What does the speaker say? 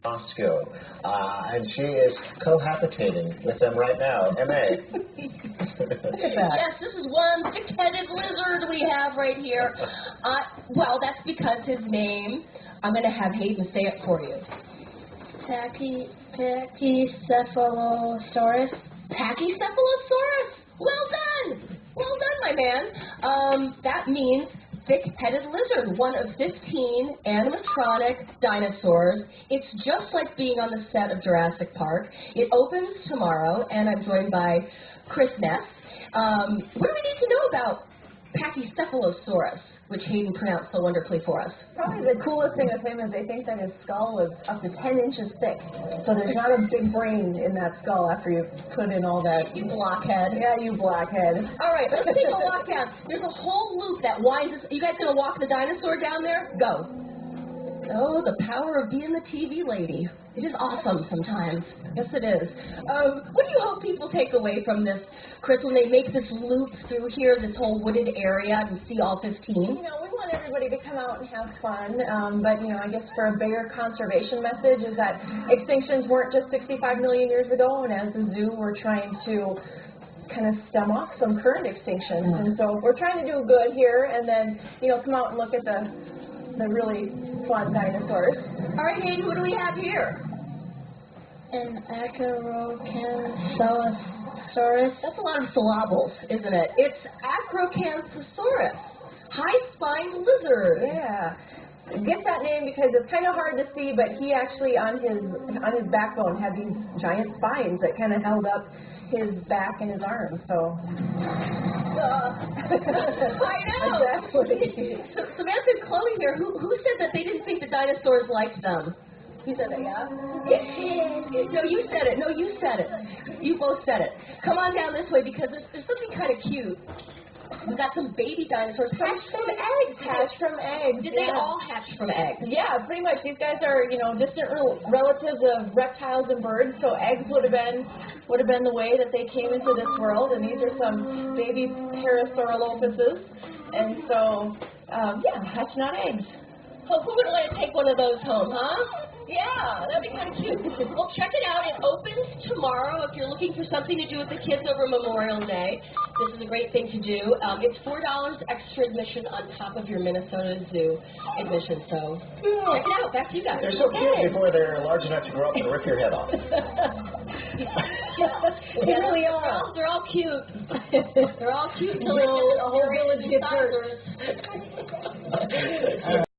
Moscow, and she is cohabitating with them right now. M.A. Yes, this is one thick-headed lizard we have right here. Well, that's because his name, I'm going to have Hayden say it for you. Pachycephalosaurus. Pachycephalosaurus? Well done! Well done, my man. That means thick-headed lizard, one of 15 animatronic dinosaurs. It's just like being on the set of Jurassic Park. It opens tomorrow, and I'm joined by Chris Ness. What do we need to know about Pachycephalosaurus, which Hayden pronounced so wonderfully for us? Probably the coolest thing with him is they think that his skull was up to 10 inches thick. So there's not a big brain in that skull after you put in all that. You blockhead. Yeah, you blockhead. All right, let's take a walk down. There's a whole loop that winds us. You guys going to walk the dinosaur down there? Go. Oh, the power of being the TV lady. It is awesome sometimes. Yes, it is. What do you hope people take away from this, Chris, when they make this loop through here, this whole wooded area, and see all 15? You know, we want everybody to come out and have fun, but, you know, I guess for a bigger conservation message is that extinctions weren't just 65 million years ago, and as a zoo, we're trying to kind of stem off some current extinctions. And so we're trying to do good here, and then, you know, come out and look at the really fun dinosaurs. All right, Hayden, what do we have here? An Acrocanthosaurus. That's a lot of syllables, isn't it? It's Acrocanthosaurus, high-spined lizard. Yeah. It gets that name because it's kind of hard to see, but he actually on his backbone had these giant spines that kind of held up his back and his arms. So I know. Exactly. So, Samantha and Chloe here, who said that they didn't think the dinosaurs liked them? You said that, yeah? No, you said it. No, you said it. You both said it. Come on down this way because there's something kind of cute. We've got some baby dinosaurs hatched from eggs. Hatched from eggs. Did they all hatch from eggs? Yeah, pretty much. These guys are, you know, distant relatives of reptiles and birds. So eggs would have been the way that they came into this world. And these are some baby Parasaurolophuses. And so, yeah, hatching out eggs. So who would like to take one of those home, huh? Yeah, that'd be kind of cute. Well, check it out. It opens tomorrow if you're looking for something to do with the kids over Memorial Day. This is a great thing to do. It's $4 extra admission on top of your Minnesota Zoo admission. So check it out. Back to you guys. They're so cute before they're large enough to grow up and rip your head off. They really are. They're all cute. They're all cute until they get a whole village gets hurt. hurt.